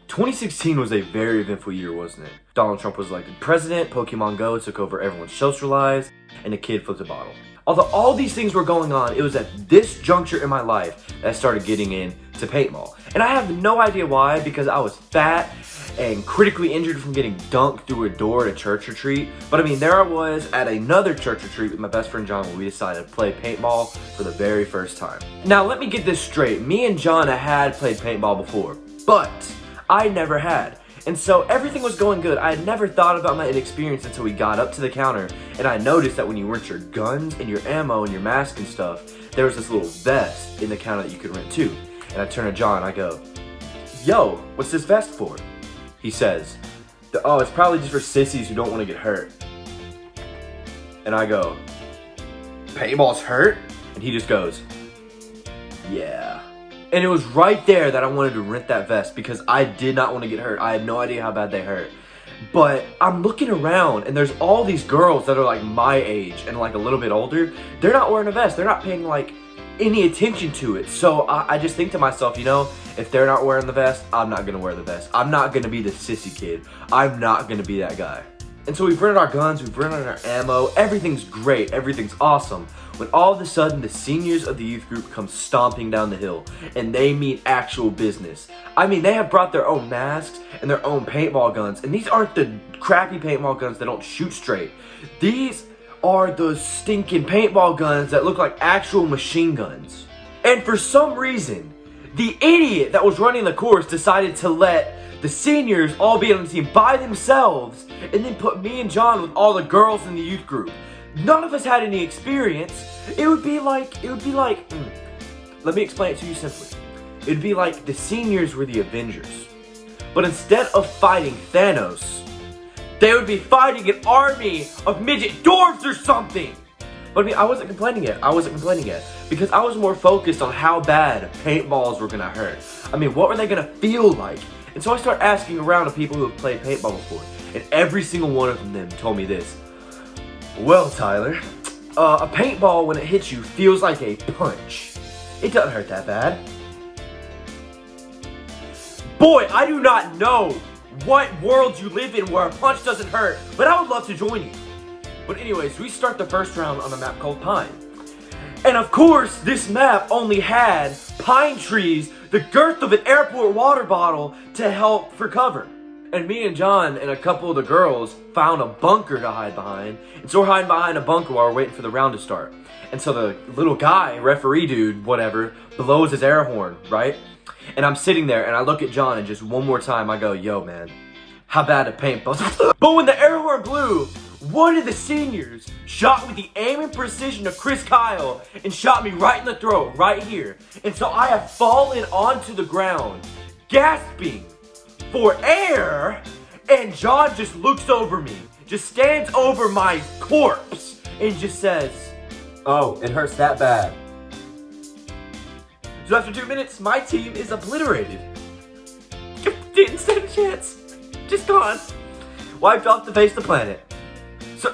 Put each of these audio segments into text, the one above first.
2016 was a very eventful year, wasn't it? Donald Trump was elected president, Pokemon Go took over everyone's social lives, and a kid flipped a bottle. Although all these things were going on, it was at this juncture in my life that I started getting into paintball. And I have no idea why, because I was fat and critically injured from getting dunked through a door at a church retreat. But I mean, there I was at another church retreat with my best friend John when we decided to play paintball for the very first time. Now let me get this straight, me and John had played paintball before, but I never had. And so everything was going good. I had never thought about my inexperience until we got up to the counter, and I noticed that when you rent your guns and your ammo and your mask and stuff, there was this little vest in the counter that you could rent too. And I turn to John, I go, "Yo, what's this vest for?" He says, "Oh, it's probably just for sissies who don't want to get hurt." And I go, "Paintball's hurt?" And he just goes, "Yeah." And it was right there that I wanted to rent that vest because I did not want to get hurt. I had no idea how bad they hurt. But I'm looking around and there's all these girls that are like my age and like a little bit older. They're not wearing a vest. They're not paying like any attention to it. So I just think to myself, you know, if they're not wearing the vest, I'm not going to wear the vest. I'm not going to be the sissy kid. I'm not going to be that guy. And so we've rented our guns, we've rented our ammo, everything's great, everything's awesome. When all of a sudden the seniors of the youth group come stomping down the hill and they mean actual business. I mean, they have brought their own masks and their own paintball guns, and these aren't the crappy paintball guns that don't shoot straight. These are the stinking paintball guns that look like actual machine guns. And for some reason, the idiot that was running the course decided to let the seniors all be on the team by themselves and then put me and John with all the girls in the youth group. None of us had any experience. It would be like, let me explain it to you simply. It would be like the seniors were the Avengers. But instead of fighting Thanos, they would be fighting an army of midget dwarves or something. But I mean, I wasn't complaining yet. Because I was more focused on how bad paintballs were gonna hurt. I mean, what were they gonna feel like? And so I started asking around to people who have played paintball before. And every single one of them told me this. "Well, Tyler, a paintball when it hits you feels like a punch. It doesn't hurt that bad." Boy, I do not know what world you live in where a punch doesn't hurt, but I would love to join you. But anyways, we start the first round on a map called Pine. And of course, this map only had pine trees the girth of an airport water bottle to help for cover. And me and John and a couple of the girls found a bunker to hide behind. And so we're hiding behind a bunker while we're waiting for the round to start. And so the little guy, referee dude, whatever, blows his air horn, right? And I'm sitting there and I look at John and just one more time I go, "Yo, man, how bad a paintball?" But when the air horn blew, one of the seniors shot with the aim and precision of Chris Kyle and shot me right in the throat, right here. And so I have fallen onto the ground, gasping for air, and John just looks over me, just stands over my corpse, and just says, "Oh, it hurts that bad." So after 2 minutes, my team is obliterated. Didn't stand a chance. Just gone. Wiped off the face of the planet.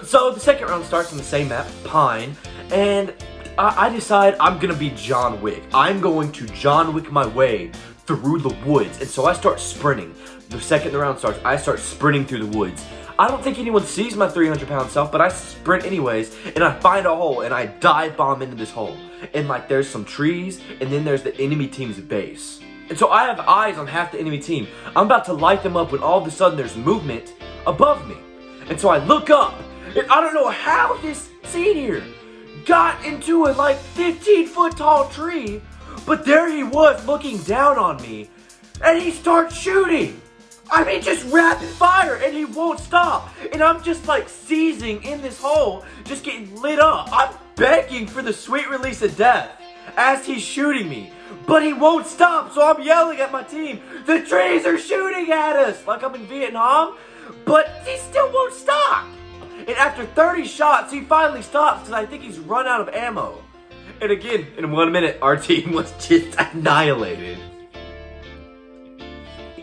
So the second round starts on the same map, Pine, and I decide I'm gonna be John Wick. I'm going to John Wick my way through the woods, and so I start sprinting. The second the round starts, I start sprinting through the woods. I don't think anyone sees my 300-pound self, but I sprint anyways, and I find a hole, and I dive bomb into this hole. And like there's some trees, and then there's the enemy team's base. And so I have eyes on half the enemy team. I'm about to light them up when all of a sudden there's movement above me. And so I look up, and I don't know how this senior got into a like 15-foot tall tree, but there he was looking down on me, and he starts shooting. I mean, just rapid fire, and he won't stop. And I'm just like seizing in this hole, just getting lit up. I'm begging for the sweet release of death as he's shooting me, but he won't stop, so I'm yelling at my team, "The trees are shooting at us," like I'm in Vietnam, but he still won't stop. And after 30 shots, he finally stops because I think he's run out of ammo. And again, in 1 minute, our team was just annihilated.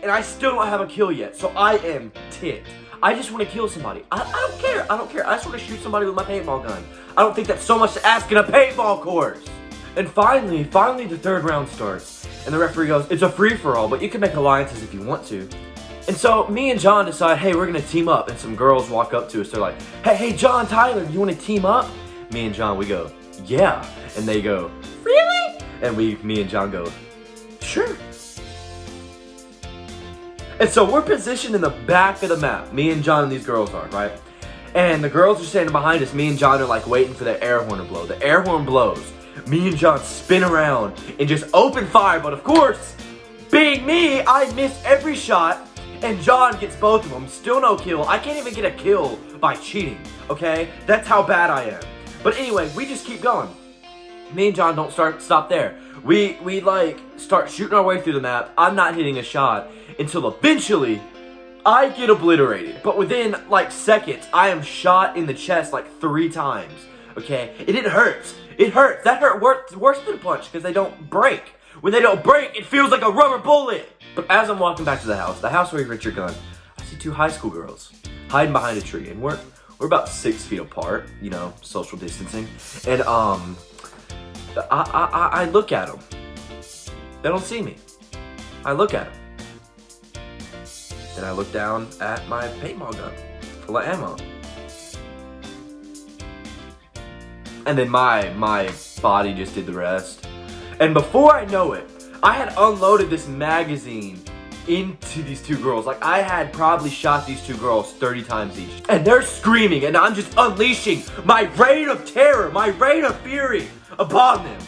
And I still don't have a kill yet, so I am ticked. I just want to kill somebody. I don't care. I just want to shoot somebody with my paintball gun. I don't think that's so much to ask in a paintball course. And finally, the third round starts. And the referee goes, "It's a free-for-all, but you can make alliances if you want to." And so me and John decide, hey, we're gonna team up. And some girls walk up to us. They're like, hey, John, Tyler, you wanna team up? Me and John, we go, yeah. And they go, really? And me and John go, sure. And so we're positioned in the back of the map. Me and John and these girls are, right? And the girls are standing behind us. Me and John are like waiting for the air horn to blow. The air horn blows. Me and John spin around and just open fire. But of course, being me, I miss every shot. And John gets both of them. Still no kill. I can't even get a kill by cheating, okay? That's how bad I am. But anyway, we just keep going. Me and John don't stop there. We like start shooting our way through the map. I'm not hitting a shot until eventually I get obliterated. But within like seconds, I am shot in the chest like 3 times. Okay? And it hurts. It hurts. That hurt worse than a punch because they don't break. When they don't break, it feels like a rubber bullet. But as I'm walking back to the house where you rent your gun, I see 2 high school girls hiding behind a tree. And we're about 6 feet apart, you know, social distancing. And I look at them. They don't see me. I look at them. Then I look down at my paintball gun full of ammo. And then my body just did the rest. And before I know it, I had unloaded this magazine into these 2 girls. Like, I had probably shot these 2 girls 30 times each. And they're screaming, and I'm just unleashing my reign of terror, my reign of fury upon them.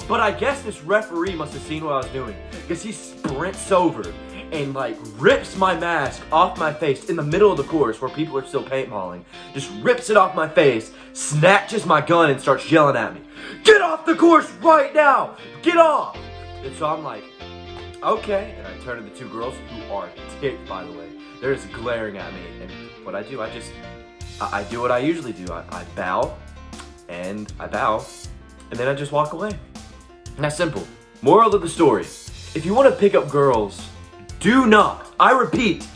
But I guess this referee must have seen what I was doing, because he sprints over and like rips my mask off my face in the middle of the course where people are still paintballing. Just rips it off my face, snatches my gun, and starts yelling at me, "Get off the course right now! Get off!" And so I'm like, okay. And I turn to the 2 girls, who are ticked, by the way. They're just glaring at me. And what I do, I do what I usually do. I bow, and then I just walk away. And that's simple. Moral of the story: if you want to pick up girls, do not, I repeat,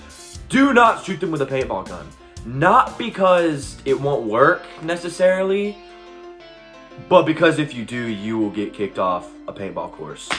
do not shoot them with a paintball gun. Not because it won't work necessarily, but because if you do, you will get kicked off a paintball course.